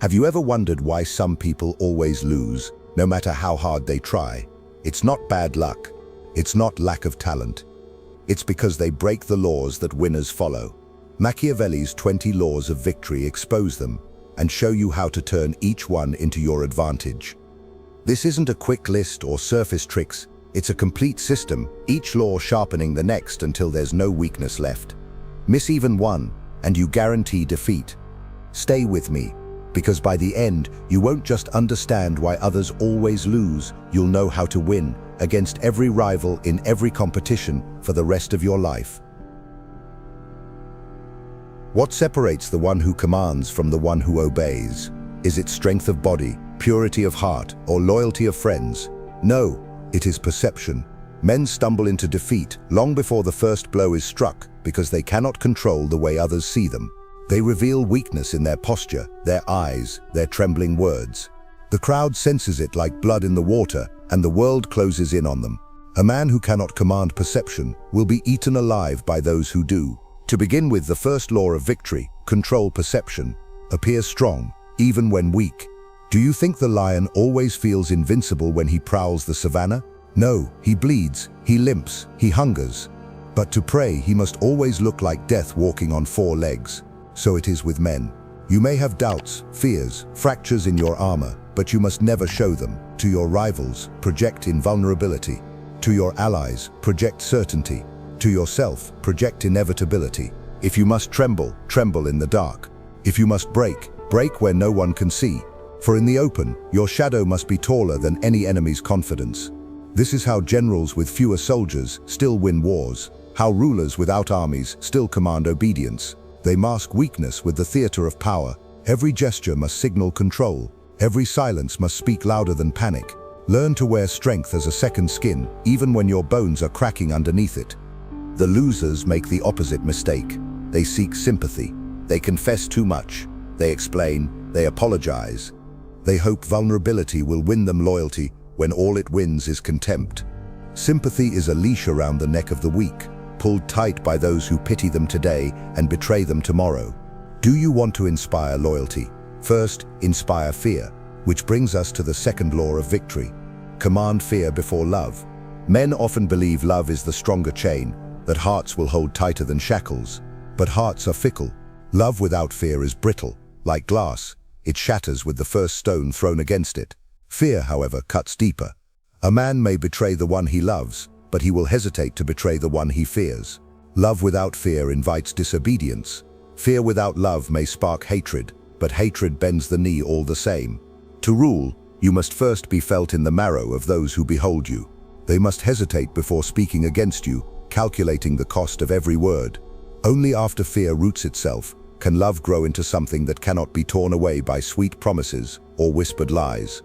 Have you ever wondered why some people always lose, no matter how hard they try? It's not bad luck. It's not lack of talent. It's because they break the laws that winners follow. Machiavelli's 20 laws of victory expose them and show you how to turn each one into your advantage. This isn't a quick list or surface tricks. It's a complete system, each law sharpening the next until there's no weakness left. Miss even one, and you guarantee defeat. Stay with me, because by the end, you won't just understand why others always lose, you'll know how to win against every rival in every competition for the rest of your life. What separates the one who commands from the one who obeys? Is it strength of body, purity of heart, or loyalty of friends? No, it is perception. Men stumble into defeat long before the first blow is struck because they cannot control the way others see them. They reveal weakness in their posture, their eyes, their trembling words. The crowd senses it like blood in the water, and the world closes in on them. A man who cannot command perception will be eaten alive by those who do. To begin with, the first law of victory, control perception. Appear strong, even when weak. Do you think the lion always feels invincible when he prowls the savannah? No, he bleeds, he limps, he hungers. But to prey, he must always look like death walking on 4 legs. So it is with men. You may have doubts, fears, fractures in your armor, but you must never show them. To your rivals, project invulnerability. To your allies, project certainty. To yourself, project inevitability. If you must tremble, tremble in the dark. If you must break, break where no one can see. For in the open, your shadow must be taller than any enemy's confidence. This is how generals with fewer soldiers still win wars. How rulers without armies still command obedience. They mask weakness with the theater of power. Every gesture must signal control. Every silence must speak louder than panic. Learn to wear strength as a second skin, even when your bones are cracking underneath it. The losers make the opposite mistake. They seek sympathy. They confess too much. They explain. They apologize. They hope vulnerability will win them loyalty when all it wins is contempt. Sympathy is a leash around the neck of the weak, pulled tight by those who pity them today and betray them tomorrow. Do you want to inspire loyalty? First, inspire fear, which brings us to the second law of victory. Command fear before love. Men often believe love is the stronger chain, that hearts will hold tighter than shackles. But hearts are fickle. Love without fear is brittle, like glass. It shatters with the first stone thrown against it. Fear, however, cuts deeper. A man may betray the one he loves, but he will hesitate to betray the one he fears. Love without fear invites disobedience. Fear without love may spark hatred, but hatred bends the knee all the same. To rule, you must first be felt in the marrow of those who behold you. They must hesitate before speaking against you, calculating the cost of every word. Only after fear roots itself can love grow into something that cannot be torn away by sweet promises or whispered lies.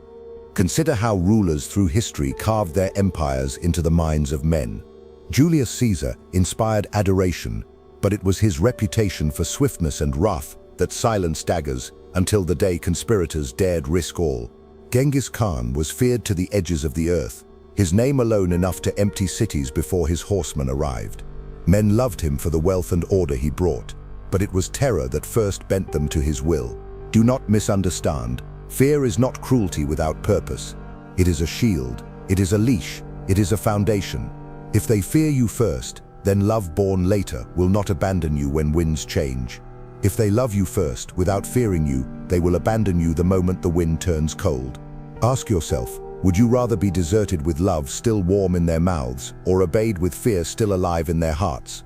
Consider how rulers through history carved their empires into the minds of men. Julius Caesar inspired adoration, but it was his reputation for swiftness and wrath that silenced daggers until the day conspirators dared risk all. Genghis Khan was feared to the edges of the earth, his name alone enough to empty cities before his horsemen arrived. Men loved him for the wealth and order he brought, but it was terror that first bent them to his will. Do not misunderstand. Fear is not cruelty without purpose. It is a shield, it is a leash, it is a foundation. If they fear you first, then love born later will not abandon you when winds change. If they love you first, without fearing you, they will abandon you the moment the wind turns cold. Ask yourself, would you rather be deserted with love still warm in their mouths, or obeyed with fear still alive in their hearts?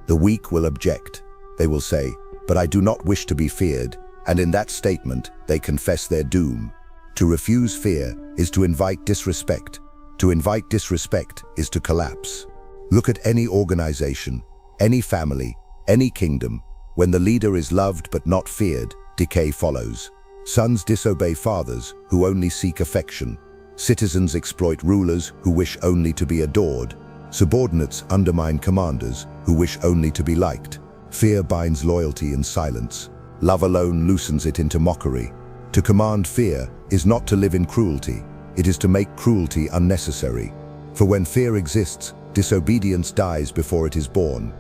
The weak will object. They will say, "But I do not wish to be feared," and in that statement, they confess their doom. To refuse fear is to invite disrespect. To invite disrespect is to collapse. Look at any organization, any family, any kingdom. When the leader is loved but not feared, decay follows. Sons disobey fathers who only seek affection. Citizens exploit rulers who wish only to be adored. Subordinates undermine commanders who wish only to be liked. Fear binds loyalty in silence. Love alone loosens it into mockery. To command fear is not to live in cruelty. It is to make cruelty unnecessary. For when fear exists, disobedience dies before it is born.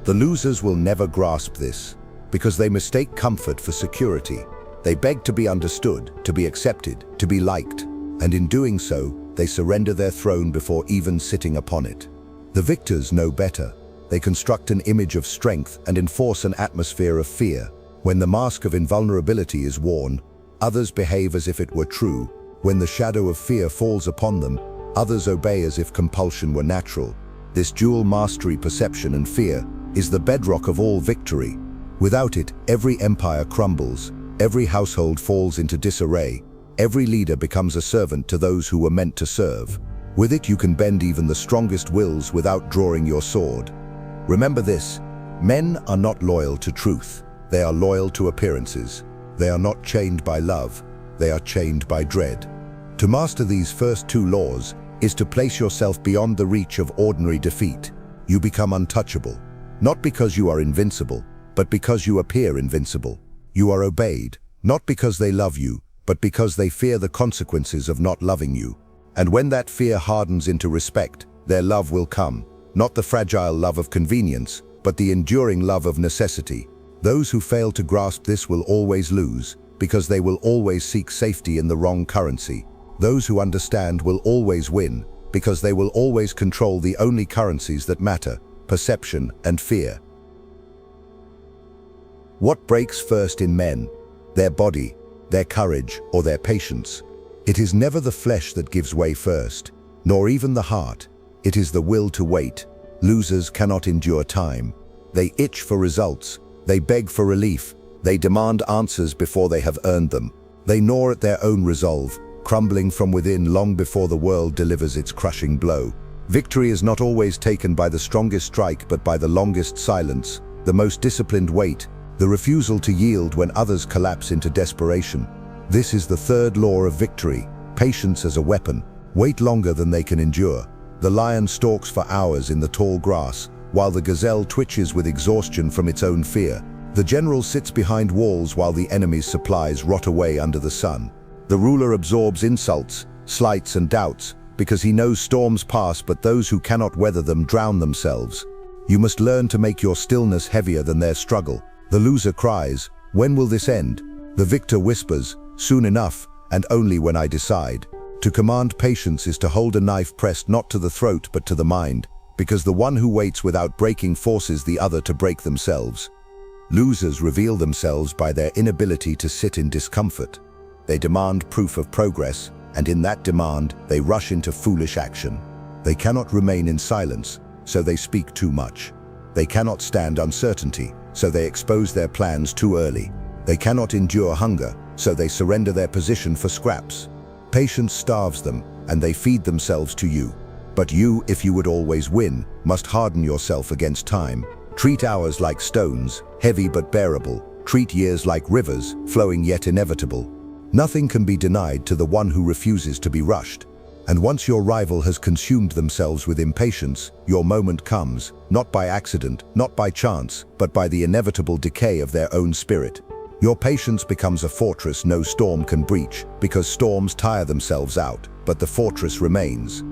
The losers will never grasp this, because they mistake comfort for security. They beg to be understood, to be accepted, to be liked, and in doing so, they surrender their throne before even sitting upon it. The victors know better. They construct an image of strength and enforce an atmosphere of fear. When the mask of invulnerability is worn, others behave as if it were true. When the shadow of fear falls upon them, others obey as if compulsion were natural. This dual mastery, perception and fear, is the bedrock of all victory. Without it, every empire crumbles, every household falls into disarray, every leader becomes a servant to those who were meant to serve. With it, you can bend even the strongest wills without drawing your sword. Remember this: men are not loyal to truth. They are loyal to appearances. They are not chained by love. They are chained by dread. To master these first two laws is to place yourself beyond the reach of ordinary defeat. You become untouchable, not because you are invincible, but because you appear invincible. You are obeyed, not because they love you, but because they fear the consequences of not loving you. And when that fear hardens into respect, their love will come, not the fragile love of convenience, but the enduring love of necessity. Those who fail to grasp this will always lose, because they will always seek safety in the wrong currency. Those who understand will always win, because they will always control the only currencies that matter: perception and fear. What breaks first in men? Their body, their courage, or their patience? It is never the flesh that gives way first, nor even the heart. It is the will to wait. Losers cannot endure time. They itch for results. They beg for relief. They demand answers before they have earned them. They gnaw at their own resolve, crumbling from within long before the world delivers its crushing blow. Victory is not always taken by the strongest strike, but by the longest silence, the most disciplined wait, the refusal to yield when others collapse into desperation. This is the third law of victory: patience as a weapon. Wait longer than they can endure. The lion stalks for hours in the tall grass, while the gazelle twitches with exhaustion from its own fear. The general sits behind walls while the enemy's supplies rot away under the sun. The ruler absorbs insults, slights and doubts, because he knows storms pass, but those who cannot weather them drown themselves. You must learn to make your stillness heavier than their struggle. The loser cries, "When will this end?" The victor whispers, "Soon enough, and only when I decide." To command patience is to hold a knife pressed not to the throat but to the mind, because the one who waits without breaking forces the other to break themselves. Losers reveal themselves by their inability to sit in discomfort. They demand proof of progress, and in that demand, they rush into foolish action. They cannot remain in silence, so they speak too much. They cannot stand uncertainty, so they expose their plans too early. They cannot endure hunger, so they surrender their position for scraps. Patience starves them, and they feed themselves to you. But you, if you would always win, must harden yourself against time. Treat hours like stones, heavy but bearable. Treat years like rivers, flowing yet inevitable. Nothing can be denied to the one who refuses to be rushed. And once your rival has consumed themselves with impatience, your moment comes, not by accident, not by chance, but by the inevitable decay of their own spirit. Your patience becomes a fortress no storm can breach, because storms tire themselves out, but the fortress remains.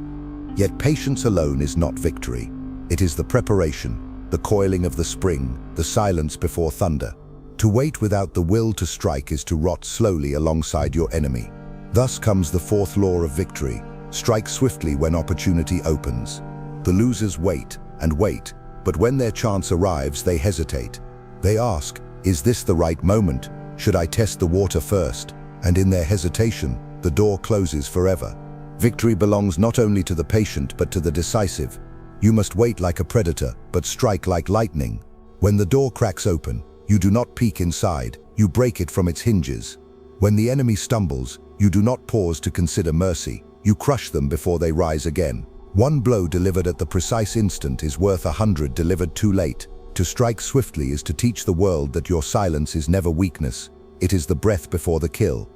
Yet patience alone is not victory. It is the preparation, the coiling of the spring, the silence before thunder. To wait without the will to strike is to rot slowly alongside your enemy. Thus comes the fourth law of victory: strike swiftly when opportunity opens. The losers wait and wait, but when their chance arrives, they hesitate. They ask, "Is this the right moment? Should I test the water first?" And in their hesitation, the door closes forever. Victory belongs not only to the patient, but to the decisive. You must wait like a predator, but strike like lightning. When the door cracks open, you do not peek inside, you break it from its hinges. When the enemy stumbles, you do not pause to consider mercy, you crush them before they rise again. One blow delivered at the precise instant is worth 100 delivered too late. To strike swiftly is to teach the world that your silence is never weakness, it is the breath before the kill.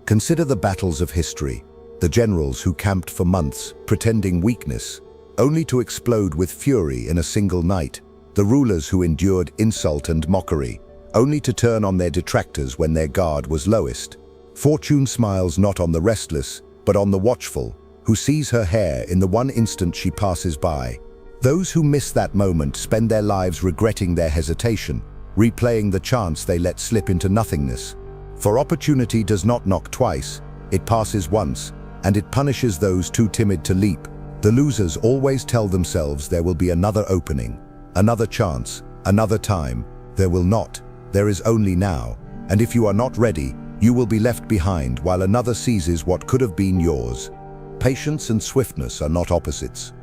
Consider the battles of history, the generals who camped for months, pretending weakness, only to explode with fury in a single night. The rulers who endured insult and mockery, only to turn on their detractors when their guard was lowest. Fortune smiles not on the restless, but on the watchful, who sees her hair in the one instant she passes by. Those who miss that moment spend their lives regretting their hesitation, replaying the chance they let slip into nothingness. For opportunity does not knock twice, it passes once, and it punishes those too timid to leap. The losers always tell themselves there will be another opening, another chance, another time. There will not. There is only now. And if you are not ready, you will be left behind while another seizes what could have been yours. Patience and swiftness are not opposites.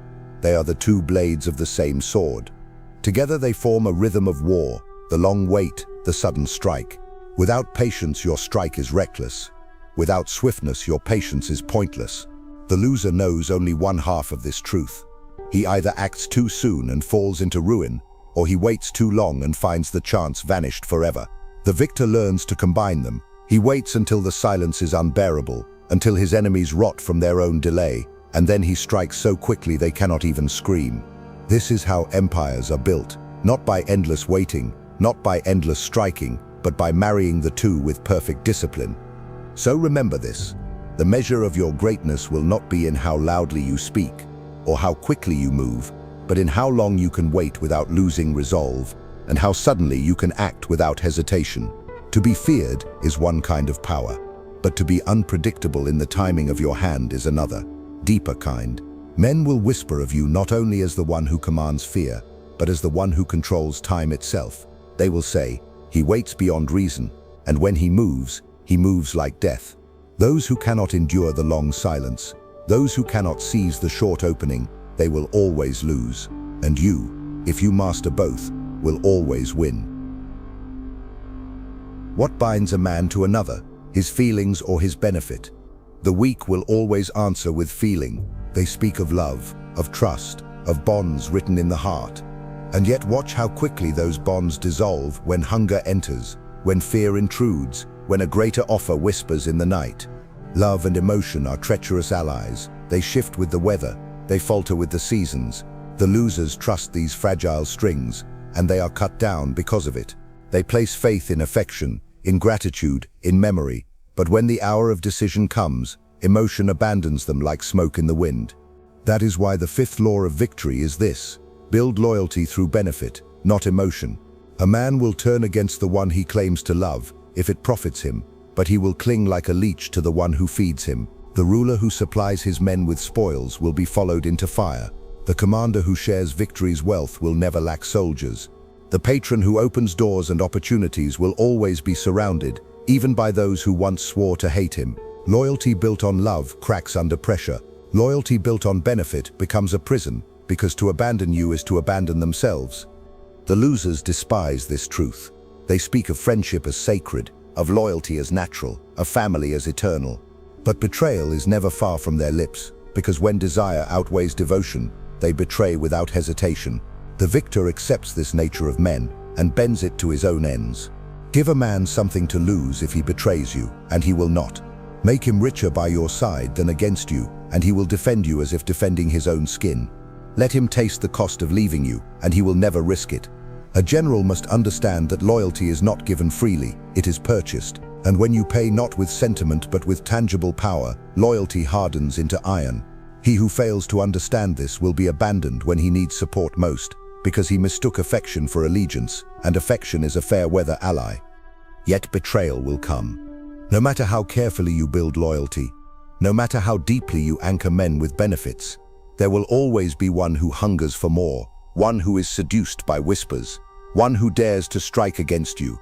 They are the two blades of the same sword. Together they form a rhythm of war, the long wait, the sudden strike. Without patience, your strike is reckless. Without swiftness, your patience is pointless. The loser knows only one half of this truth. He either acts too soon and falls into ruin, or he waits too long and finds the chance vanished forever. The victor learns to combine them. He waits until the silence is unbearable, until his enemies rot from their own delay, and then he strikes so quickly they cannot even scream. This is how empires are built, not by endless waiting, not by endless striking, but by marrying the two with perfect discipline. So remember this: the measure of your greatness will not be in how loudly you speak, or how quickly you move, but in how long you can wait without losing resolve, and how suddenly you can act without hesitation. To be feared is one kind of power, but to be unpredictable in the timing of your hand is another, deeper kind. Men will whisper of you not only as the one who commands fear, but as the one who controls time itself. They will say, "He waits beyond reason, and when he moves like death." Those who cannot endure the long silence, those who cannot seize the short opening, they will always lose. And you, if you master both, will always win. What binds a man to another? His feelings or his benefit? The weak will always answer with feeling. They speak of love, of trust, of bonds written in the heart. And yet watch how quickly those bonds dissolve when hunger enters, when fear intrudes, when a greater offer whispers in the night. Love and emotion are treacherous allies. They shift with the weather, they falter with the seasons. The losers trust these fragile strings, and they are cut down because of it. They place faith in affection, in gratitude, in memory, but when the hour of decision comes, emotion abandons them like smoke in the wind. That is why the fifth law of victory is this: build loyalty through benefit, not emotion. A man will turn against the one he claims to love if it profits him, but he will cling like a leech to the one who feeds him. The ruler who supplies his men with spoils will be followed into fire. The commander who shares victory's wealth will never lack soldiers. The patron who opens doors and opportunities will always be surrounded, even by those who once swore to hate him. Loyalty built on love cracks under pressure. Loyalty built on benefit becomes a prison, because to abandon you is to abandon themselves. The losers despise this truth. They speak of friendship as sacred, of loyalty as natural, of family as eternal. But betrayal is never far from their lips, because when desire outweighs devotion, they betray without hesitation. The victor accepts this nature of men and bends it to his own ends. Give a man something to lose if he betrays you, and he will not. Make him richer by your side than against you, and he will defend you as if defending his own skin. Let him taste the cost of leaving you, and he will never risk it. A general must understand that loyalty is not given freely, it is purchased. And when you pay not with sentiment but with tangible power, loyalty hardens into iron. He who fails to understand this will be abandoned when he needs support most, because he mistook affection for allegiance, and affection is a fair-weather ally. Yet betrayal will come. No matter how carefully you build loyalty, no matter how deeply you anchor men with benefits, there will always be one who hungers for more, one who is seduced by whispers, one who dares to strike against you.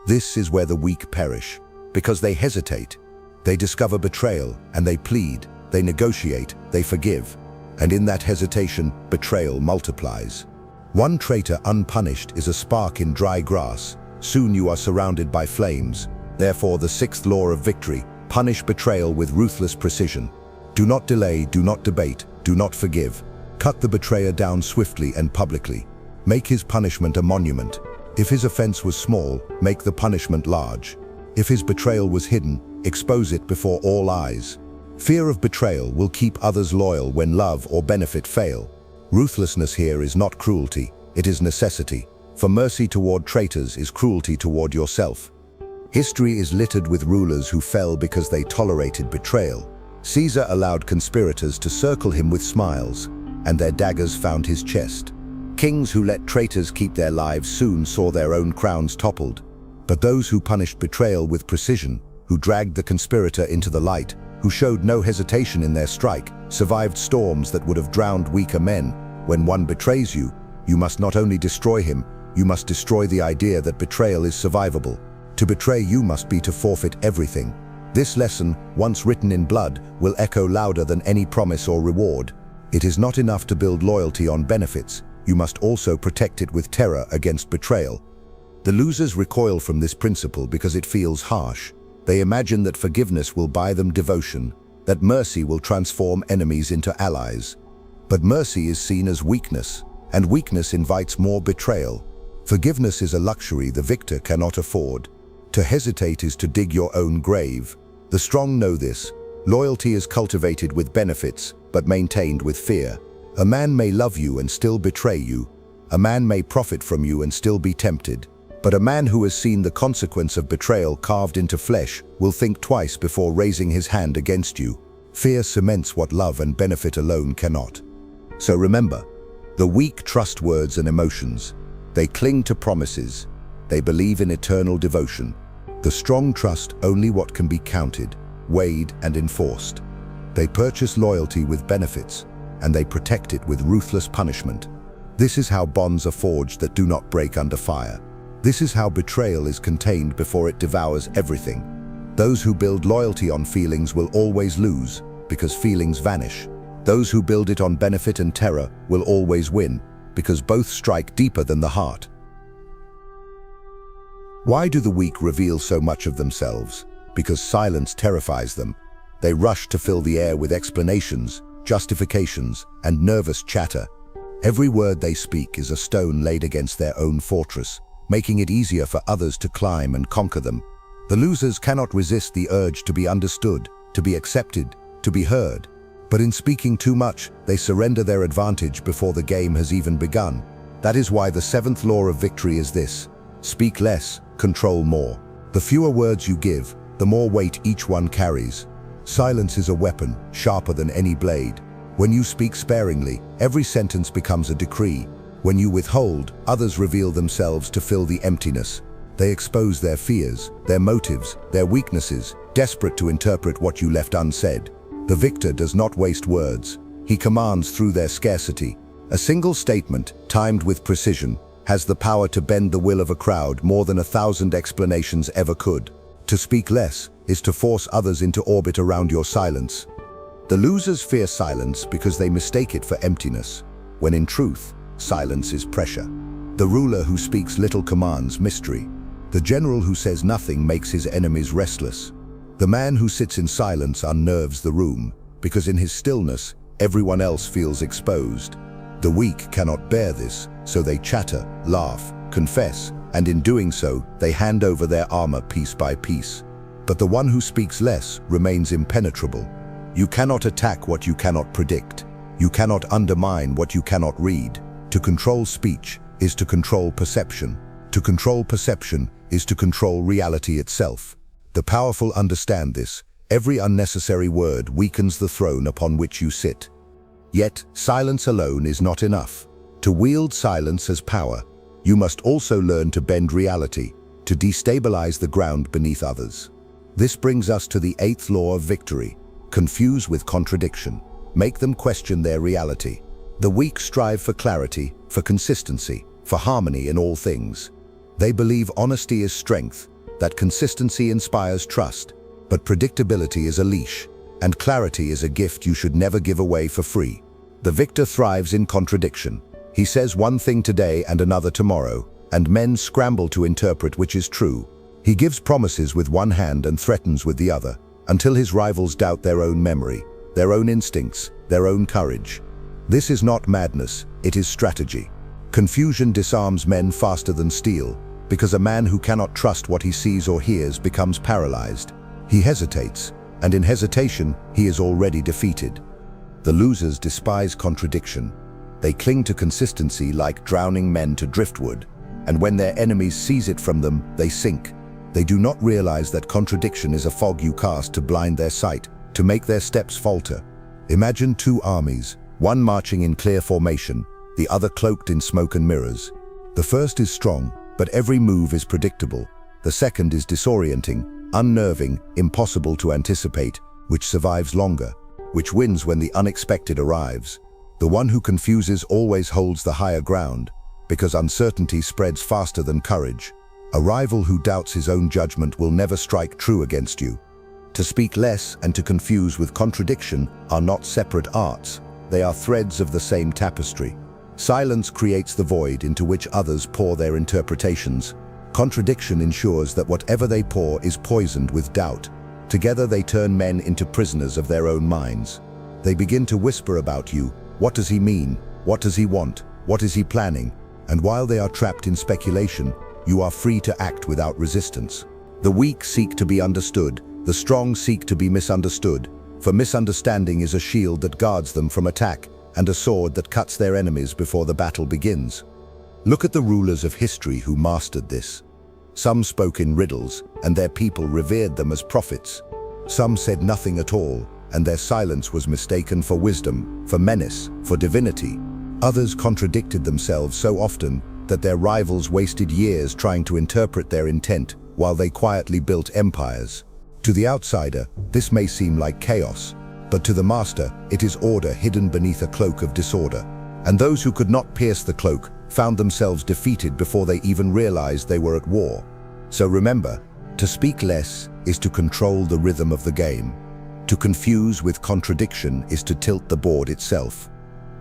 This is where the weak perish, because they hesitate. They discover betrayal, and they plead, they negotiate, they forgive. And in that hesitation, betrayal multiplies. One traitor unpunished is a spark in dry grass. Soon you are surrounded by flames. Therefore, the sixth law of victory: punish betrayal with ruthless precision. Do not delay, do not debate, do not forgive. Cut the betrayer down swiftly and publicly. Make his punishment a monument. If his offense was small, make the punishment large. If his betrayal was hidden, expose it before all eyes. Fear of betrayal will keep others loyal when love or benefit fail. Ruthlessness here is not cruelty, it is necessity. For mercy toward traitors is cruelty toward yourself. History is littered with rulers who fell because they tolerated betrayal. Caesar allowed conspirators to circle him with smiles, and their daggers found his chest. Kings who let traitors keep their lives soon saw their own crowns toppled. But those who punished betrayal with precision who dragged the conspirator into the light, who showed no hesitation in their strike, survived storms that would have drowned weaker men. When one betrays you, you must not only destroy him, you must destroy the idea that betrayal is survivable. To betray you must be to forfeit everything. This lesson, once written in blood, will echo louder than any promise or reward. It is not enough to build loyalty on benefits, you must also protect it with terror against betrayal. The losers recoil from this principle because it feels harsh. They imagine that forgiveness will buy them devotion, that mercy will transform enemies into allies. But mercy is seen as weakness, and weakness invites more betrayal. Forgiveness is a luxury the victor cannot afford. To hesitate is to dig your own grave. The strong know this. Loyalty is cultivated with benefits, but maintained with fear. A man may love you and still betray you. A man may profit from you and still be tempted. But a man who has seen the consequence of betrayal carved into flesh will think twice before raising his hand against you. Fear cements what love and benefit alone cannot. So remember, the weak trust words and emotions. They cling to promises. They believe in eternal devotion. The strong trust only what can be counted, weighed, and enforced. They purchase loyalty with benefits, and they protect it with ruthless punishment. This is how bonds are forged that do not break under fire. This is how betrayal is contained before it devours everything. Those who build loyalty on feelings will always lose, because feelings vanish. Those who build it on benefit and terror will always win, because both strike deeper than the heart. Why do the weak reveal so much of themselves? Because silence terrifies them. They rush to fill the air with explanations, justifications, and nervous chatter. Every word they speak is a stone laid against their own fortress, making it easier for others to climb and conquer them. The losers cannot resist the urge to be understood, to be accepted, to be heard. But in speaking too much, they surrender their advantage before the game has even begun. That is why the seventh law of victory is this: speak less, control more. The fewer words you give, the more weight each one carries. Silence is a weapon, sharper than any blade. When you speak sparingly, every sentence becomes a decree. When you withhold, others reveal themselves to fill the emptiness. They expose their fears, their motives, their weaknesses, desperate to interpret what you left unsaid. The victor does not waste words. He commands through their scarcity. A single statement, timed with precision, has the power to bend the will of a crowd more than 1,000 explanations ever could. To speak less is to force others into orbit around your silence. The losers fear silence because they mistake it for emptiness, when in truth, silence is pressure. The ruler who speaks little commands mystery. The general who says nothing makes his enemies restless. The man who sits in silence unnerves the room, because in his stillness, everyone else feels exposed. The weak cannot bear this, so they chatter, laugh, confess, and in doing so, they hand over their armor piece by piece. But the one who speaks less remains impenetrable. You cannot attack what you cannot predict. You cannot undermine what you cannot read. To control speech is to control perception. To control perception is to control reality itself. The powerful understand this. Every unnecessary word weakens the throne upon which you sit. Yet, silence alone is not enough. To wield silence as power, you must also learn to bend reality, to destabilize the ground beneath others. This brings us to the eighth law of victory: confuse with contradiction. Make them question their reality. The weak strive for clarity, for consistency, for harmony in all things. They believe honesty is strength, that consistency inspires trust, but predictability is a leash, and clarity is a gift you should never give away for free. The victor thrives in contradiction. He says one thing today and another tomorrow, and men scramble to interpret which is true. He gives promises with one hand and threatens with the other, until his rivals doubt their own memory, their own instincts, their own courage. This is not madness, it is strategy. Confusion disarms men faster than steel, because a man who cannot trust what he sees or hears becomes paralyzed. He hesitates, and in hesitation, he is already defeated. The losers despise contradiction. They cling to consistency like drowning men to driftwood, and when their enemies seize it from them, they sink. They do not realize that contradiction is a fog you cast to blind their sight, to make their steps falter. Imagine two armies, one marching in clear formation, the other cloaked in smoke and mirrors. The first is strong, but every move is predictable. The second is disorienting, unnerving, impossible to anticipate, which survives longer, which wins when the unexpected arrives. The one who confuses always holds the higher ground, because uncertainty spreads faster than courage. A rival who doubts his own judgment will never strike true against you. To speak less and to confuse with contradiction are not separate arts. They are threads of the same tapestry. Silence creates the void into which others pour their interpretations. Contradiction ensures that whatever they pour is poisoned with doubt. Together they turn men into prisoners of their own minds. They begin to whisper about you. What does he mean? What does he want? What is he planning? And while they are trapped in speculation, you are free to act without resistance. The weak seek to be understood. The strong seek to be misunderstood. For misunderstanding is a shield that guards them from attack and a sword that cuts their enemies before the battle begins. Look at the rulers of history who mastered this. Some spoke in riddles, and their people revered them as prophets. Some said nothing at all, and their silence was mistaken for wisdom, for menace, for divinity. Others contradicted themselves so often that their rivals wasted years trying to interpret their intent while they quietly built empires. To the outsider, this may seem like chaos, but to the master, it is order hidden beneath a cloak of disorder. And those who could not pierce the cloak found themselves defeated before they even realized they were at war. So remember, to speak less is to control the rhythm of the game. To confuse with contradiction is to tilt the board itself.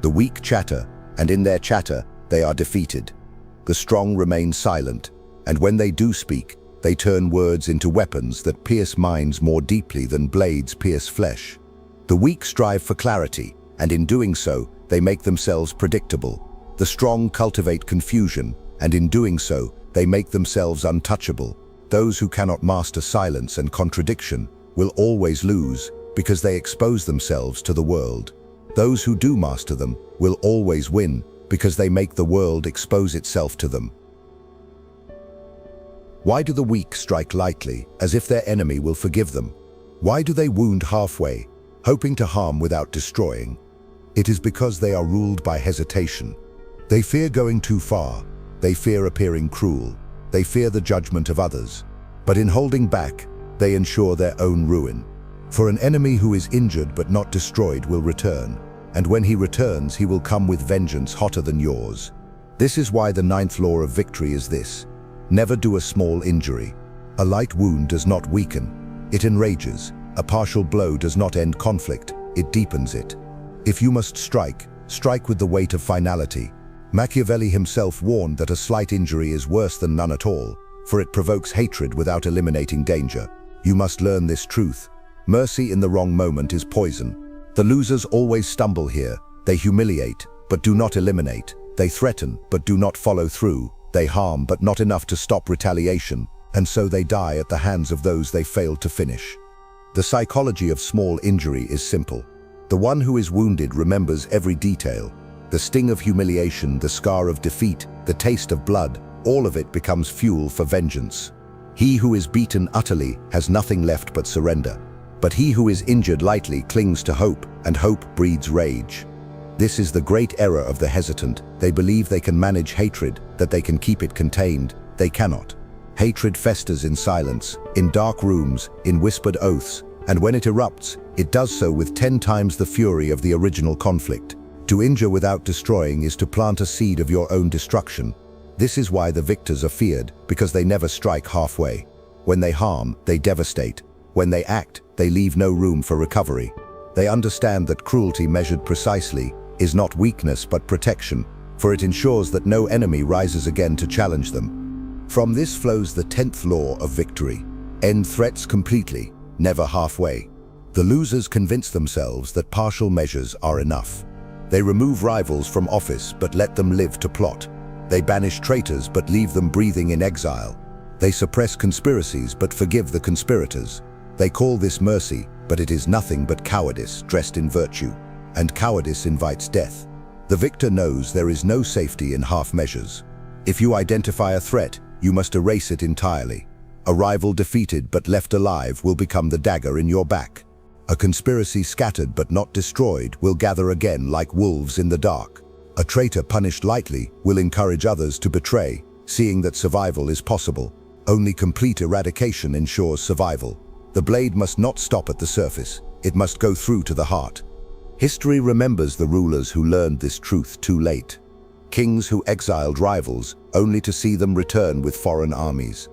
The weak chatter, and in their chatter, they are defeated. The strong remain silent, and when they do speak, they turn words into weapons that pierce minds more deeply than blades pierce flesh. The weak strive for clarity, and in doing so, they make themselves predictable. The strong cultivate confusion, and in doing so, they make themselves untouchable. Those who cannot master silence and contradiction will always lose because they expose themselves to the world. Those who do master them will always win because they make the world expose itself to them. Why do the weak strike lightly, as if their enemy will forgive them? Why do they wound halfway, hoping to harm without destroying? It is because they are ruled by hesitation. They fear going too far. They fear appearing cruel. They fear the judgment of others. But in holding back, they ensure their own ruin. For an enemy who is injured but not destroyed will return, and when he returns, he will come with vengeance hotter than yours. This is why the 9th law of victory is this: never do a small injury. A light wound does not weaken. It enrages. A partial blow does not end conflict. It deepens it. If you must strike, strike with the weight of finality. Machiavelli himself warned that a slight injury is worse than none at all, for it provokes hatred without eliminating danger. You must learn this truth. Mercy in the wrong moment is poison. The losers always stumble here. They humiliate, but do not eliminate. They threaten, but do not follow through. They harm, but not enough to stop retaliation, and so they die at the hands of those they failed to finish. The psychology of small injury is simple. The one who is wounded remembers every detail. The sting of humiliation, the scar of defeat, the taste of blood, all of it becomes fuel for vengeance. He who is beaten utterly has nothing left but surrender. But he who is injured lightly clings to hope, and hope breeds rage. This is the great error of the hesitant. They believe they can manage hatred, that they can keep it contained. They cannot. Hatred festers in silence, in dark rooms, in whispered oaths, and when it erupts, it does so with 10 times the fury of the original conflict. To injure without destroying is to plant a seed of your own destruction. This is why the victors are feared, because they never strike halfway. When they harm, they devastate. When they act, they leave no room for recovery. They understand that cruelty measured precisely is not weakness but protection, for it ensures that no enemy rises again to challenge them. From this flows the 10th law of victory: end threats completely, never halfway. The losers convince themselves that partial measures are enough. They remove rivals from office but let them live to plot. They banish traitors but leave them breathing in exile. They suppress conspiracies but forgive the conspirators. They call this mercy, but it is nothing but cowardice dressed in virtue. And cowardice invites death. The victor knows there is no safety in half measures. If you identify a threat, you must erase it entirely. A rival defeated but left alive will become the dagger in your back. A conspiracy scattered but not destroyed will gather again like wolves in the dark. A traitor punished lightly will encourage others to betray, seeing that survival is possible. Only complete eradication ensures survival. The blade must not stop at the surface. It must go through to the heart. History remembers the rulers who learned this truth too late. Kings who exiled rivals only to see them return with foreign armies.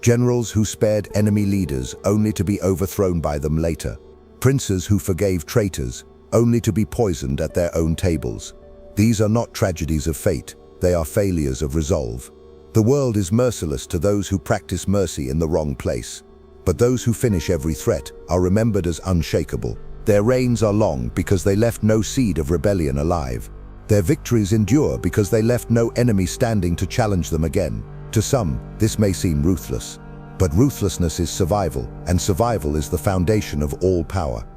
Generals who spared enemy leaders only to be overthrown by them later. Princes who forgave traitors only to be poisoned at their own tables. These are not tragedies of fate, they are failures of resolve. The world is merciless to those who practice mercy in the wrong place. But those who finish every threat are remembered as unshakable. Their reigns are long because they left no seed of rebellion alive. Their victories endure because they left no enemy standing to challenge them again. To some, this may seem ruthless. But ruthlessness is survival, and survival is the foundation of all power.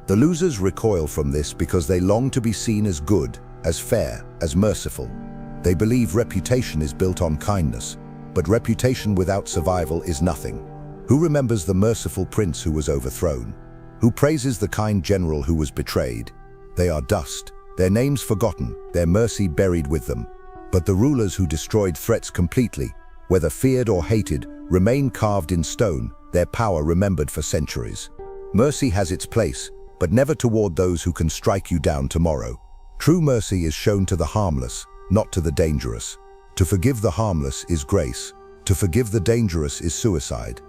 The losers recoil from this because they long to be seen as good, as fair, as merciful. They believe reputation is built on kindness, but reputation without survival is nothing. Who remembers the merciful prince who was overthrown? Who praises the kind general who was betrayed? They are dust, their names forgotten, their mercy buried with them. But the rulers who destroyed threats completely, whether feared or hated, remain carved in stone, their power remembered for centuries. Mercy has its place, but never toward those who can strike you down tomorrow. True mercy is shown to the harmless, not to the dangerous. To forgive the harmless is grace. To forgive the dangerous is suicide.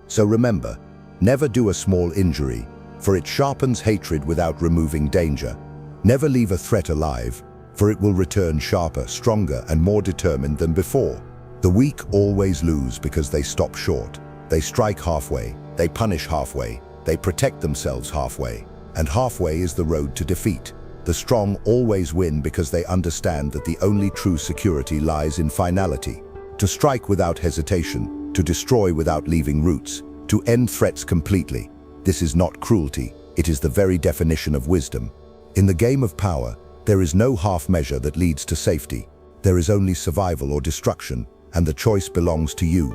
So remember, never do a small injury, for it sharpens hatred without removing danger. Never leave a threat alive, for it will return sharper, stronger, and more determined than before. The weak always lose because they stop short. They strike halfway, they punish halfway, they protect themselves halfway. And halfway is the road to defeat. The strong always win because they understand that the only true security lies in finality. To strike without hesitation, to destroy without leaving roots, to end threats completely. This is not cruelty, it is the very definition of wisdom. In the game of power, there is no half measure that leads to safety. There is only survival or destruction, and the choice belongs to you.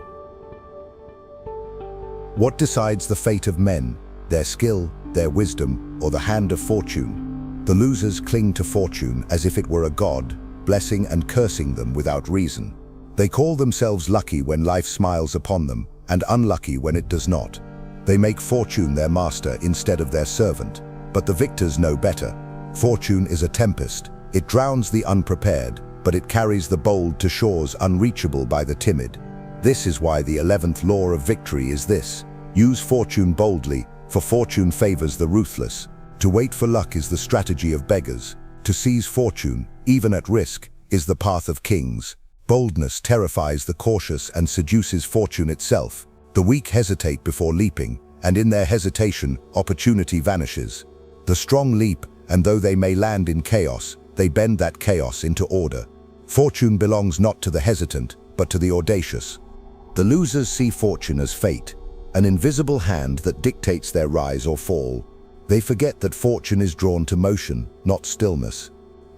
What decides the fate of men? Their skill, their wisdom, or the hand of fortune? The losers cling to fortune as if it were a god, blessing and cursing them without reason. They call themselves lucky when life smiles upon them, and unlucky when it does not. They make fortune their master instead of their servant. But the victors know better. Fortune is a tempest. It drowns the unprepared, but it carries the bold to shores unreachable by the timid. This is why the 11th law of victory is this: use fortune boldly, for fortune favors the ruthless. To wait for luck is the strategy of beggars. To seize fortune, even at risk, is the path of kings. Boldness terrifies the cautious and seduces fortune itself. The weak hesitate before leaping, and in their hesitation, opportunity vanishes. The strong leap, and though they may land in chaos, they bend that chaos into order. Fortune belongs not to the hesitant, but to the audacious. The losers see fortune as fate, an invisible hand that dictates their rise or fall. They forget that fortune is drawn to motion, not stillness.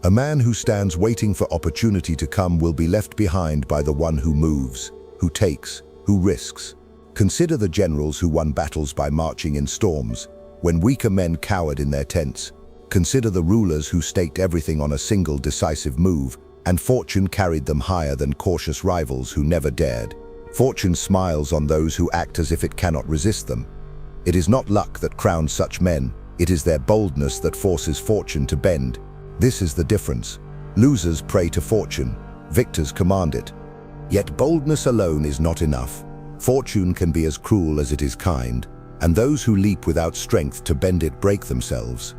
A man who stands waiting for opportunity to come will be left behind by the one who moves, who takes, who risks. Consider the generals who won battles by marching in storms, when weaker men cowered in their tents. Consider the rulers who staked everything on a single decisive move, and fortune carried them higher than cautious rivals who never dared. Fortune smiles on those who act as if it cannot resist them. It is not luck that crowns such men, it is their boldness that forces fortune to bend. This is the difference. Losers pray to fortune, victors command it. Yet boldness alone is not enough. Fortune can be as cruel as it is kind, and those who leap without strength to bend it break themselves.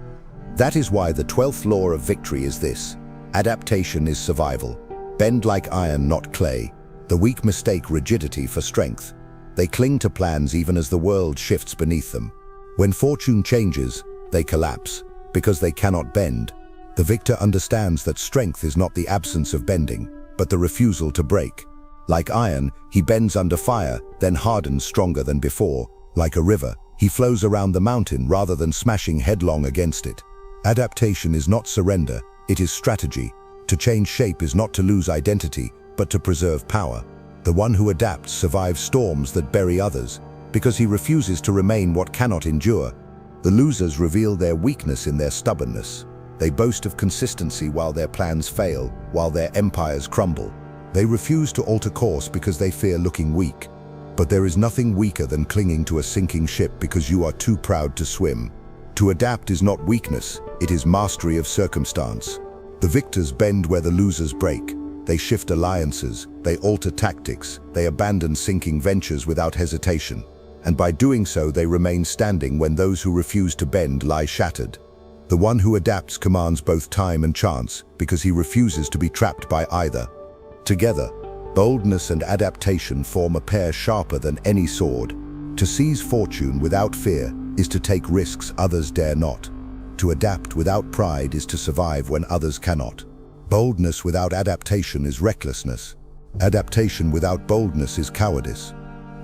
That is why the 12th law of victory is this: adaptation is survival. Bend like iron, not clay. The weak mistake rigidity for strength. They cling to plans even as the world shifts beneath them. When fortune changes, they collapse, because they cannot bend. The victor understands that strength is not the absence of bending, but the refusal to break. Like iron, he bends under fire, then hardens stronger than before. Like a river, he flows around the mountain rather than smashing headlong against it. Adaptation is not surrender, it is strategy. To change shape is not to lose identity, but to preserve power. The one who adapts survives storms that bury others, because he refuses to remain what cannot endure. The losers reveal their weakness in their stubbornness. They boast of consistency while their plans fail, while their empires crumble. They refuse to alter course because they fear looking weak. But there is nothing weaker than clinging to a sinking ship because you are too proud to swim. To adapt is not weakness, it is mastery of circumstance. The victors bend where the losers break. They shift alliances, they alter tactics, they abandon sinking ventures without hesitation. And by doing so, they remain standing when those who refuse to bend lie shattered. The one who adapts commands both time and chance because he refuses to be trapped by either. Together, boldness and adaptation form a pair sharper than any sword. To seize fortune without fear is to take risks others dare not. To adapt without pride is to survive when others cannot. Boldness without adaptation is recklessness. Adaptation without boldness is cowardice.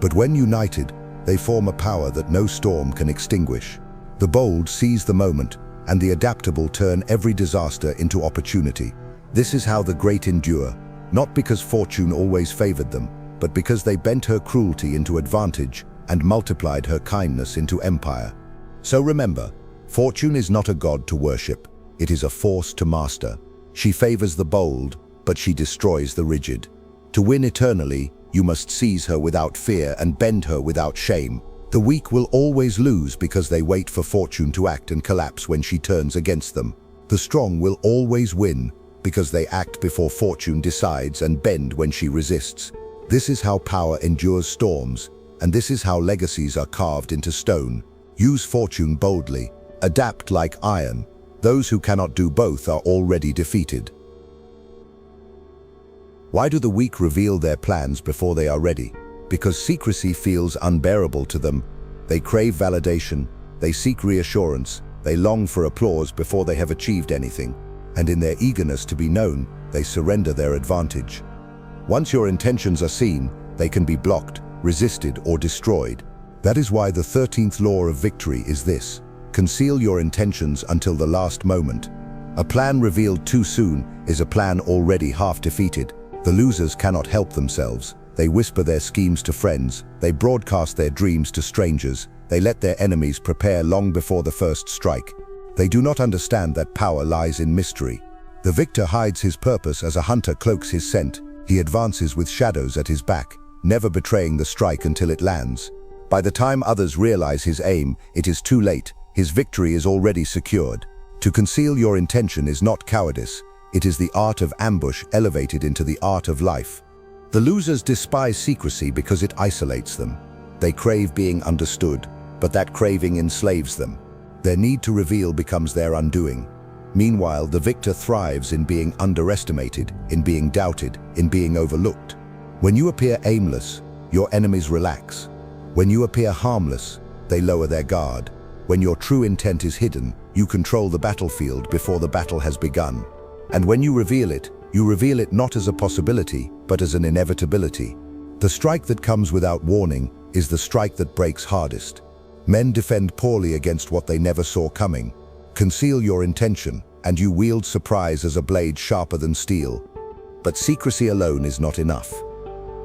But when united, they form a power that no storm can extinguish. The bold seize the moment, and the adaptable turn every disaster into opportunity. This is how the great endure, not because fortune always favored them, but because they bent her cruelty into advantage and multiplied her kindness into empire. So remember, fortune is not a god to worship, it is a force to master. She favors the bold, but she destroys the rigid. To win eternally, you must seize her without fear and bend her without shame. The weak will always lose because they wait for fortune to act and collapse when she turns against them. The strong will always win because they act before fortune decides and bend when she resists. This is how power endures storms, and this is how legacies are carved into stone. Use fortune boldly, adapt like iron. Those who cannot do both are already defeated. Why do the weak reveal their plans before they are ready? Because secrecy feels unbearable to them. They crave validation, they seek reassurance, they long for applause before they have achieved anything. And in their eagerness to be known, they surrender their advantage. Once your intentions are seen, they can be blocked, resisted, or destroyed. That is why the 13th law of victory is this: conceal your intentions until the last moment. A plan revealed too soon is a plan already half defeated. The losers cannot help themselves. They whisper their schemes to friends, they broadcast their dreams to strangers, they let their enemies prepare long before the first strike. They do not understand that power lies in mystery. The victor hides his purpose as a hunter cloaks his scent. He advances with shadows at his back, never betraying the strike until it lands. By the time others realize his aim, it is too late. His victory is already secured. To conceal your intention is not cowardice. It is the art of ambush elevated into the art of life. The losers despise secrecy because it isolates them. They crave being understood, but that craving enslaves them. Their need to reveal becomes their undoing. Meanwhile, the victor thrives in being underestimated, in being doubted, in being overlooked. When you appear aimless, your enemies relax. When you appear harmless, they lower their guard. When your true intent is hidden, you control the battlefield before the battle has begun. And when you reveal it not as a possibility, but as an inevitability. The strike that comes without warning is the strike that breaks hardest. Men defend poorly against what they never saw coming. Conceal your intention, and you wield surprise as a blade sharper than steel. But secrecy alone is not enough.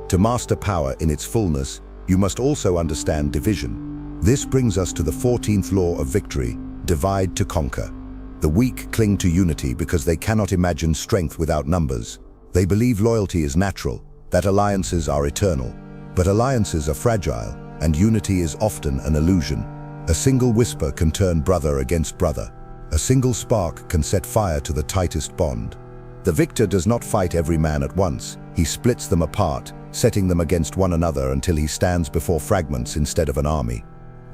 To master power in its fullness, you must also understand division. This brings us to the 14th law of victory: divide to conquer. The weak cling to unity because they cannot imagine strength without numbers. They believe loyalty is natural, that alliances are eternal. But alliances are fragile, and unity is often an illusion. A single whisper can turn brother against brother. A single spark can set fire to the tightest bond. The victor does not fight every man at once. He splits them apart, setting them against one another until he stands before fragments instead of an army.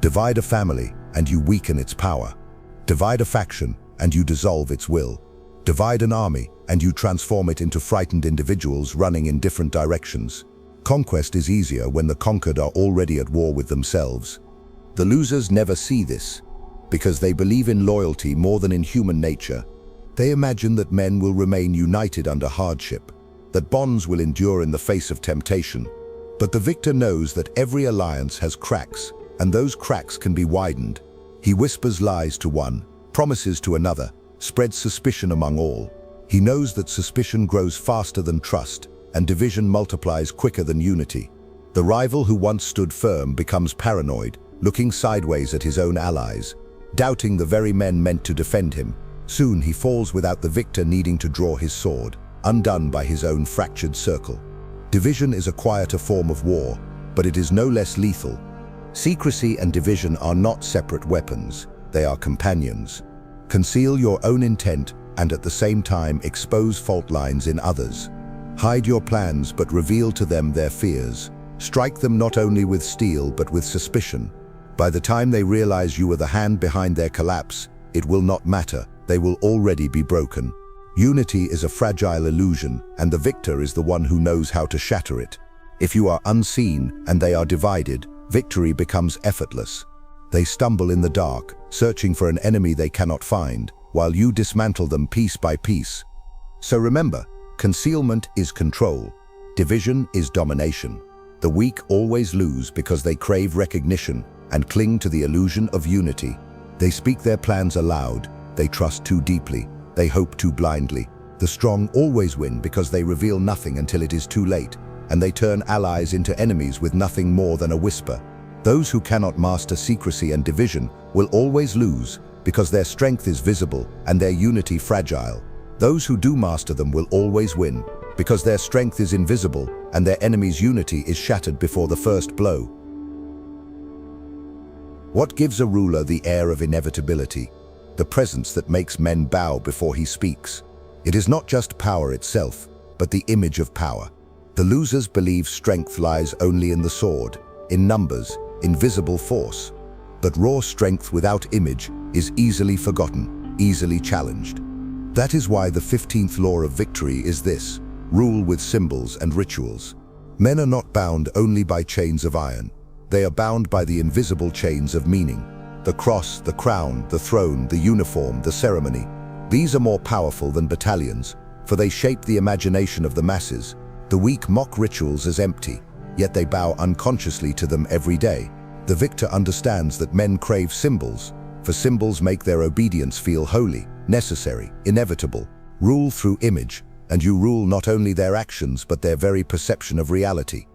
Divide a family, and you weaken its power. Divide a faction, and you dissolve its will. Divide an army, and you transform it into frightened individuals running in different directions. Conquest is easier when the conquered are already at war with themselves. The losers never see this, because they believe in loyalty more than in human nature. They imagine that men will remain united under hardship, that bonds will endure in the face of temptation. But the victor knows that every alliance has cracks, and those cracks can be widened. He whispers lies to one, promises to another, spreads suspicion among all. He knows that suspicion grows faster than trust, and division multiplies quicker than unity. The rival who once stood firm becomes paranoid, looking sideways at his own allies, doubting the very men meant to defend him. Soon he falls without the victor needing to draw his sword, undone by his own fractured circle. Division is a quieter form of war, but it is no less lethal. Secrecy and division are not separate weapons, they are companions. Conceal your own intent and at the same time expose fault lines in others. Hide your plans but reveal to them their fears. Strike them not only with steel but with suspicion. By the time they realize you are the hand behind their collapse, it will not matter, they will already be broken. Unity is a fragile illusion, and the victor is the one who knows how to shatter it. If you are unseen and they are divided, victory becomes effortless. They stumble in the dark, searching for an enemy they cannot find, while you dismantle them piece by piece. So remember, concealment is control. Division is domination. The weak always lose because they crave recognition and cling to the illusion of unity. They speak their plans aloud, they trust too deeply, they hope too blindly. The strong always win because they reveal nothing until it is too late, and they turn allies into enemies with nothing more than a whisper. Those who cannot master secrecy and division will always lose because their strength is visible and their unity fragile. Those who do master them will always win because their strength is invisible and their enemy's unity is shattered before the first blow. What gives a ruler the air of inevitability? The presence that makes men bow before he speaks. It is not just power itself, but the image of power. The losers believe strength lies only in the sword, in numbers, in visible force. But raw strength without image is easily forgotten, easily challenged. That is why the 15th law of victory is this: rule with symbols and rituals. Men are not bound only by chains of iron. They are bound by the invisible chains of meaning. The cross, the crown, the throne, the uniform, the ceremony. These are more powerful than battalions, for they shape the imagination of the masses. The weak mock rituals as empty, yet they bow unconsciously to them every day. The victor understands that men crave symbols, for symbols make their obedience feel holy, necessary, inevitable. Rule through image, and you rule not only their actions but their very perception of reality.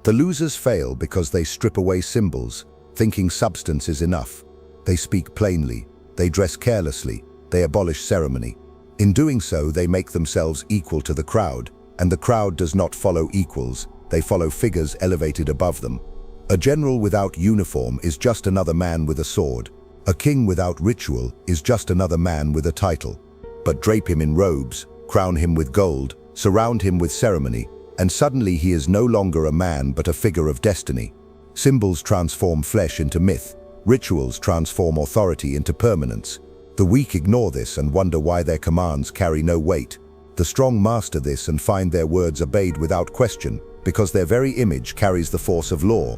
The losers fail because they strip away symbols, thinking substance is enough. They speak plainly, they dress carelessly, they abolish ceremony. In doing so, they make themselves equal to the crowd, and the crowd does not follow equals, they follow figures elevated above them. A general without uniform is just another man with a sword. A king without ritual is just another man with a title. But drape him in robes, crown him with gold, surround him with ceremony, and suddenly he is no longer a man but a figure of destiny. Symbols transform flesh into myth. Rituals transform authority into permanence. The weak ignore this and wonder why their commands carry no weight. The strong master this and find their words obeyed without question, because their very image carries the force of law.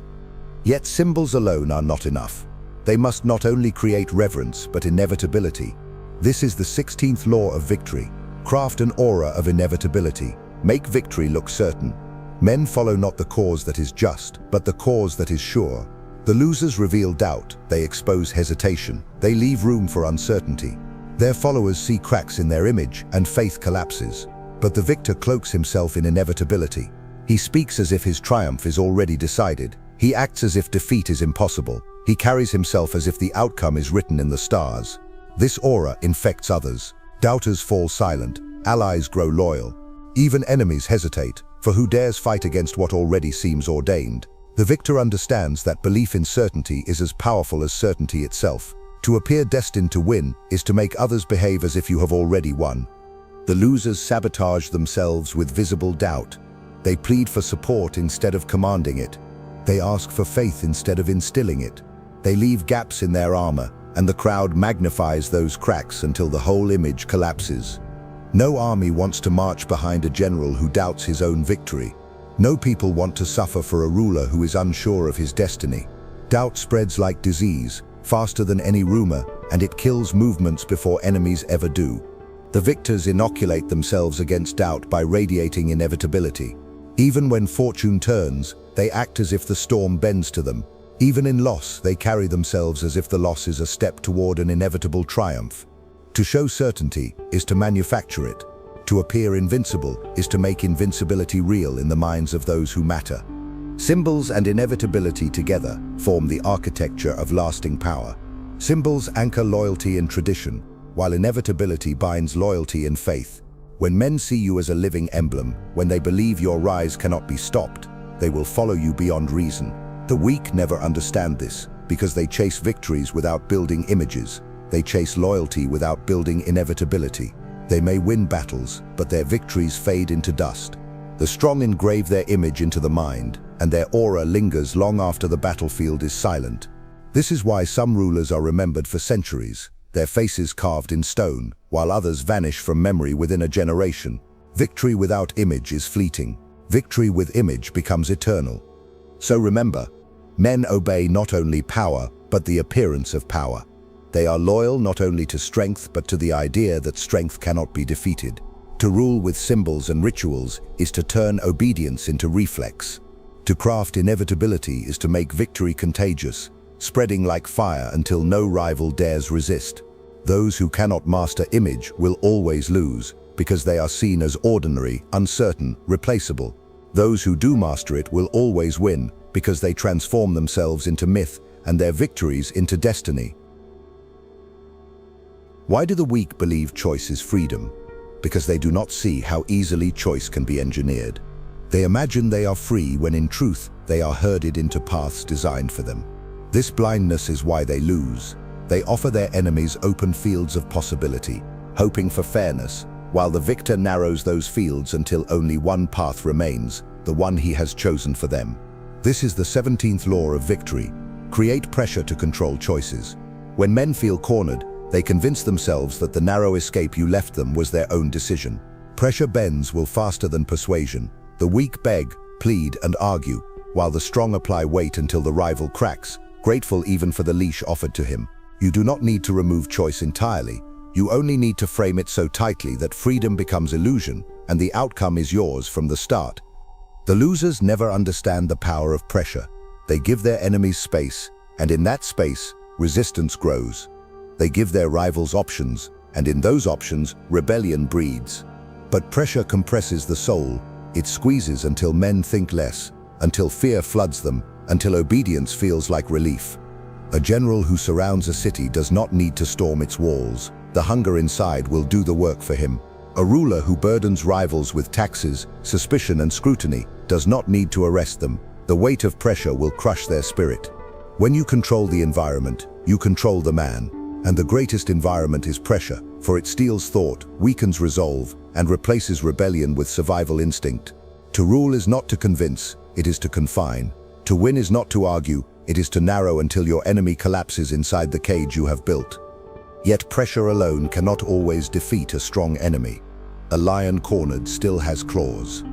Yet symbols alone are not enough. They must not only create reverence but inevitability. This is the 16th law of victory. Craft an aura of inevitability. Make victory look certain. Men follow not the cause that is just, but the cause that is sure. The losers reveal doubt, they expose hesitation, they leave room for uncertainty. Their followers see cracks in their image and faith collapses. But the victor cloaks himself in inevitability. He speaks as if his triumph is already decided. He acts as if defeat is impossible. He carries himself as if the outcome is written in the stars. This aura infects others. Doubters fall silent, allies grow loyal. Even enemies hesitate, for who dares fight against what already seems ordained? The victor understands that belief in certainty is as powerful as certainty itself. To appear destined to win is to make others behave as if you have already won. The losers sabotage themselves with visible doubt. They plead for support instead of commanding it. They ask for faith instead of instilling it. They leave gaps in their armor, and the crowd magnifies those cracks until the whole image collapses. No army wants to march behind a general who doubts his own victory. No people want to suffer for a ruler who is unsure of his destiny. Doubt spreads like disease, faster than any rumor, and it kills movements before enemies ever do. The victors inoculate themselves against doubt by radiating inevitability. Even when fortune turns, they act as if the storm bends to them. Even in loss, they carry themselves as if the loss is a step toward an inevitable triumph. To show certainty is to manufacture it. To appear invincible is to make invincibility real in the minds of those who matter. Symbols and inevitability together form the architecture of lasting power. Symbols anchor loyalty in tradition, while inevitability binds loyalty in faith. When men see you as a living emblem, when they believe your rise cannot be stopped, they will follow you beyond reason. The weak never understand this, because they chase victories without building images. They chase loyalty without building inevitability. They may win battles, but their victories fade into dust. The strong engrave their image into the mind, and their aura lingers long after the battlefield is silent. This is why some rulers are remembered for centuries, their faces carved in stone, while others vanish from memory within a generation. Victory without image is fleeting. Victory with image becomes eternal. So remember, men obey not only power, but the appearance of power. They are loyal not only to strength, but to the idea that strength cannot be defeated. To rule with symbols and rituals is to turn obedience into reflex. To craft inevitability is to make victory contagious, spreading like fire until no rival dares resist. Those who cannot master image will always lose, because they are seen as ordinary, uncertain, replaceable. Those who do master it will always win, because they transform themselves into myth and their victories into destiny. Why do the weak believe choice is freedom? Because they do not see how easily choice can be engineered. They imagine they are free when in truth they are herded into paths designed for them. This blindness is why they lose. They offer their enemies open fields of possibility, hoping for fairness, while the victor narrows those fields until only one path remains, the one he has chosen for them. This is the 17th law of victory. Create pressure to control choices. When men feel cornered, they convince themselves that the narrow escape you left them was their own decision. Pressure bends will faster than persuasion. The weak beg, plead, and argue, while the strong apply weight until the rival cracks, grateful even for the leash offered to him. You do not need to remove choice entirely. You only need to frame it so tightly that freedom becomes illusion, and the outcome is yours from the start. The losers never understand the power of pressure. They give their enemies space, and in that space, resistance grows. They give their rivals options, and in those options, rebellion breeds. But pressure compresses the soul. It squeezes until men think less, until fear floods them, until obedience feels like relief. A general who surrounds a city does not need to storm its walls. The hunger inside will do the work for him. A ruler who burdens rivals with taxes, suspicion, and scrutiny does not need to arrest them. The weight of pressure will crush their spirit. When you control the environment, you control the man. And the greatest environment is pressure, for it steals thought, weakens resolve, and replaces rebellion with survival instinct. To rule is not to convince, it is to confine. To win is not to argue, it is to narrow until your enemy collapses inside the cage you have built. Yet pressure alone cannot always defeat a strong enemy. A lion cornered still has claws.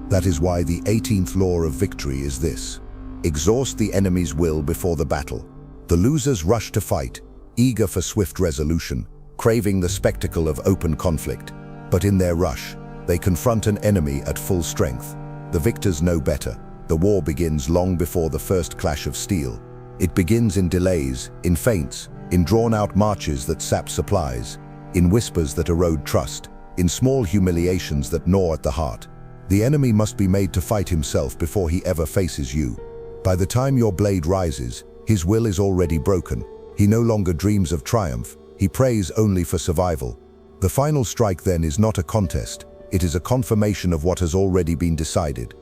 That is why the 18th law of victory is this: exhaust the enemy's will before the battle. The losers rush to fight, eager for swift resolution, craving the spectacle of open conflict. But in their rush, they confront an enemy at full strength. The victors know better. The war begins long before the first clash of steel. It begins in delays, in feints, in drawn-out marches that sap supplies, in whispers that erode trust, in small humiliations that gnaw at the heart. The enemy must be made to fight himself before he ever faces you. By the time your blade rises, his will is already broken. He no longer dreams of triumph. He prays only for survival. The final strike then is not a contest. It is a confirmation of what has already been decided.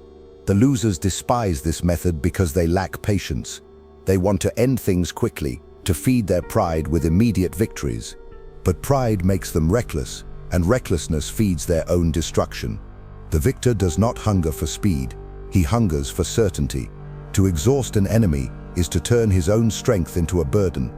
The losers despise this method because they lack patience. They want to end things quickly, to feed their pride with immediate victories. But pride makes them reckless, and recklessness feeds their own destruction. The victor does not hunger for speed. He hungers for certainty. To exhaust an enemy is to turn his own strength into a burden.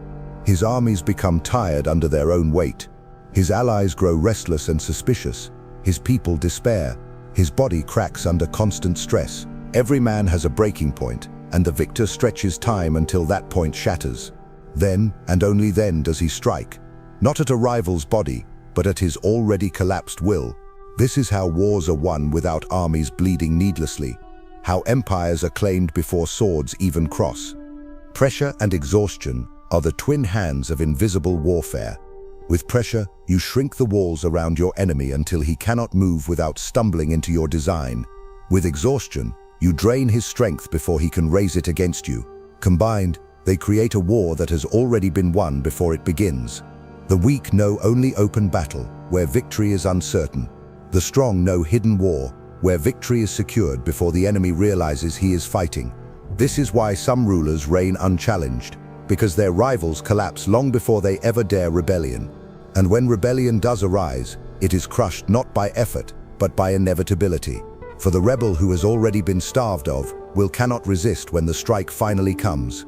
His armies become tired under their own weight. His allies grow restless and suspicious. His people despair. His body cracks under constant stress. Every man has a breaking point, and the victor stretches time until that point shatters. Then, and only then, does he strike. Not at a rival's body, but at his already collapsed will. This is how wars are won without armies bleeding needlessly. How empires are claimed before swords even cross. Pressure and exhaustion are the twin hands of invisible warfare. With pressure, you shrink the walls around your enemy until he cannot move without stumbling into your design. With exhaustion, you drain his strength before he can raise it against you. Combined, they create a war that has already been won before it begins. The weak know only open battle, where victory is uncertain. The strong know hidden war, where victory is secured before the enemy realizes he is fighting. This is why some rulers reign unchallenged, because their rivals collapse long before they ever dare rebellion. And when rebellion does arise, it is crushed not by effort, but by inevitability. For the rebel who has already been starved of cannot resist when the strike finally comes.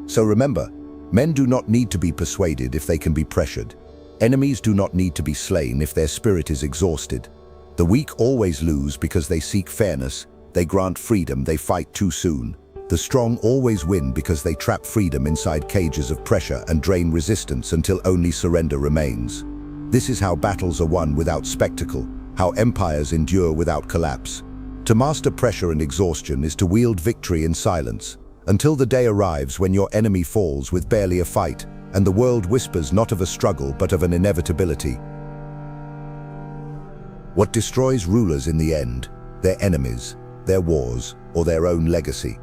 So remember, men do not need to be persuaded if they can be pressured. Enemies do not need to be slain if their spirit is exhausted. The weak always lose because they seek fairness, they grant freedom, they fight too soon. The strong always win because they trap freedom inside cages of pressure and drain resistance until only surrender remains. This is how battles are won without spectacle, how empires endure without collapse. To master pressure and exhaustion is to wield victory in silence, until the day arrives when your enemy falls with barely a fight, and the world whispers not of a struggle but of an inevitability. What destroys rulers in the end? Their enemies, their wars, or their own legacy.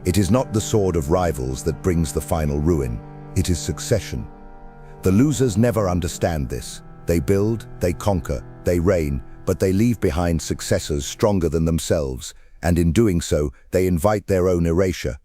It is not the sword of rivals that brings the final ruin, it is succession. The losers never understand this. They build, they conquer, they reign, but they leave behind successors stronger than themselves, and in doing so, they invite their own erasure.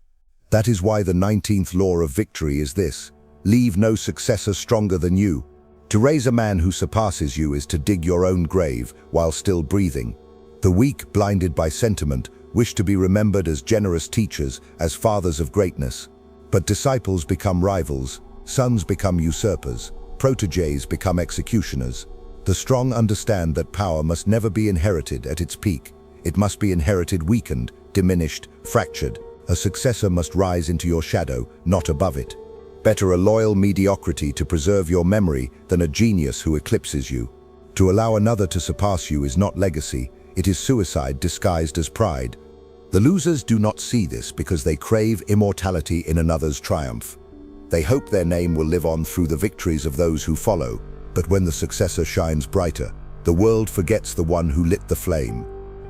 That is why the 19th law of victory is this: leave no successor stronger than you. To raise a man who surpasses you is to dig your own grave while still breathing. The weak, blinded by sentiment, wish to be remembered as generous teachers, as fathers of greatness. But disciples become rivals, sons become usurpers, protégés become executioners. The strong understand that power must never be inherited at its peak. It must be inherited weakened, diminished, fractured. A successor must rise into your shadow, not above it. Better a loyal mediocrity to preserve your memory than a genius who eclipses you. To allow another to surpass you is not legacy, it is suicide disguised as pride. The losers do not see this because they crave immortality in another's triumph. They hope their name will live on through the victories of those who follow. But when the successor shines brighter, the world forgets the one who lit the flame.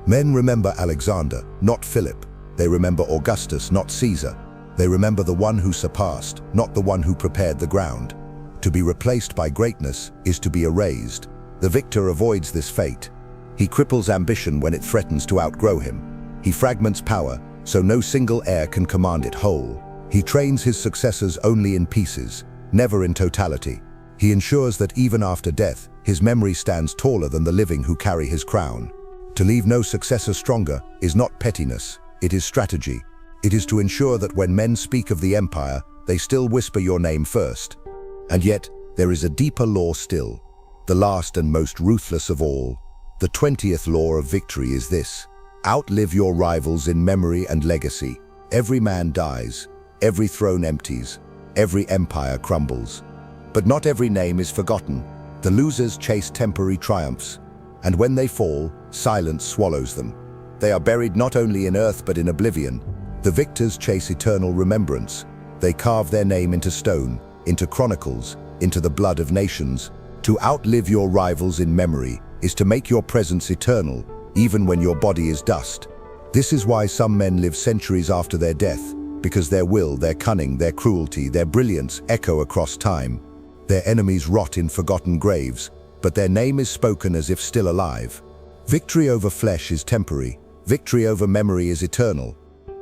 Men remember Alexander, not Philip. They remember Augustus, not Caesar. They remember the one who surpassed, not the one who prepared the ground. To be replaced by greatness is to be erased. The victor avoids this fate. He cripples ambition when it threatens to outgrow him. He fragments power, so no single heir can command it whole. He trains his successors only in pieces, never in totality. He ensures that even after death, his memory stands taller than the living who carry his crown. To leave no successor stronger is not pettiness, it is strategy. It is to ensure that when men speak of the empire, they still whisper your name first. And yet, there is a deeper law still, the last and most ruthless of all. The 20th law of victory is this: outlive your rivals in memory and legacy. Every man dies, every throne empties, every empire crumbles. But not every name is forgotten. The losers chase temporary triumphs, and when they fall, silence swallows them. They are buried not only in earth but in oblivion. The victors chase eternal remembrance. They carve their name into stone, into chronicles, into the blood of nations. To outlive your rivals in memory is to make your presence eternal, even when your body is dust. This is why some men live centuries after their death, because their will, their cunning, their cruelty, their brilliance echo across time. Their enemies rot in forgotten graves, but their name is spoken as if still alive. Victory over flesh is temporary. Victory over memory is eternal.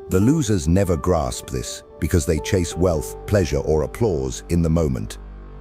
The losers never grasp this because they chase wealth, pleasure, or applause in the moment.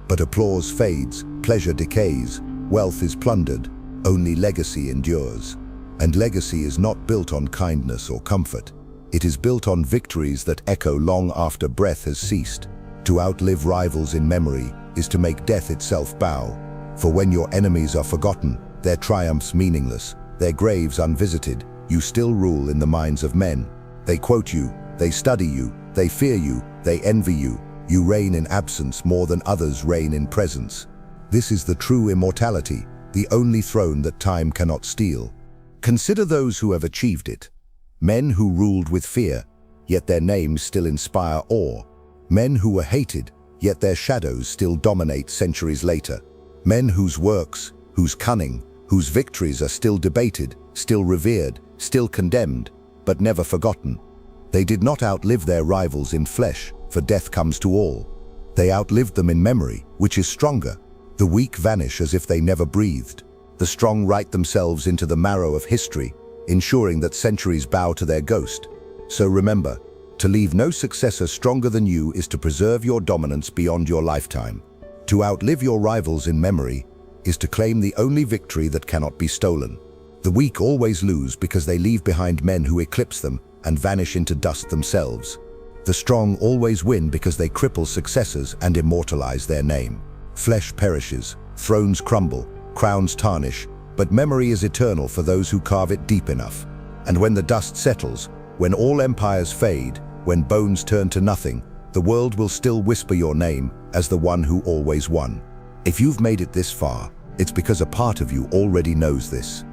But applause fades, pleasure decays, wealth is plundered, only legacy endures. And legacy is not built on kindness or comfort. It is built on victories that echo long after breath has ceased. To outlive rivals in memory is to make death itself bow. For when your enemies are forgotten, their triumphs meaningless, their graves unvisited, you still rule in the minds of men. They quote you, they study you, they fear you, they envy you. You reign in absence more than others reign in presence. This is the true immortality, the only throne that time cannot steal. Consider those who have achieved it. Men who ruled with fear, yet their names still inspire awe. Men who were hated, yet their shadows still dominate centuries later. Men whose works, whose cunning, whose victories are still debated, still revered, still condemned, but never forgotten. They did not outlive their rivals in flesh, for death comes to all. They outlived them in memory, which is stronger. The weak vanish as if they never breathed. The strong write themselves into the marrow of history, ensuring that centuries bow to their ghost. So remember, to leave no successor stronger than you is to preserve your dominance beyond your lifetime. To outlive your rivals in memory is to claim the only victory that cannot be stolen. The weak always lose because they leave behind men who eclipse them and vanish into dust themselves. The strong always win because they cripple successors and immortalize their name. Flesh perishes, thrones crumble, crowns tarnish, but memory is eternal for those who carve it deep enough. And when the dust settles, when all empires fade, when bones turn to nothing, the world will still whisper your name as the one who always won. If you've made it this far, it's because a part of you already knows this.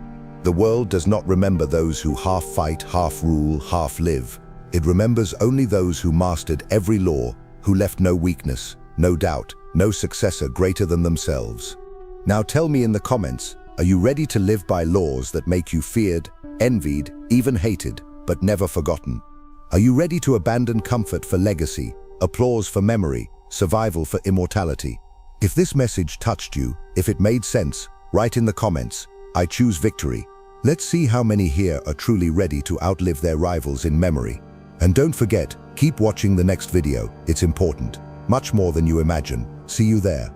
The world does not remember those who half fight, half rule, half live. It remembers only those who mastered every law, who left no weakness, no doubt, no successor greater than themselves. Now tell me in the comments, are you ready to live by laws that make you feared, envied, even hated, but never forgotten? Are you ready to abandon comfort for legacy, applause for memory, survival for immortality? If this message touched you, if it made sense, write in the comments, I choose victory. Let's see how many here are truly ready to outlive their rivals in memory. And don't forget, keep watching the next video, it's important. Much more than you imagine. See you there.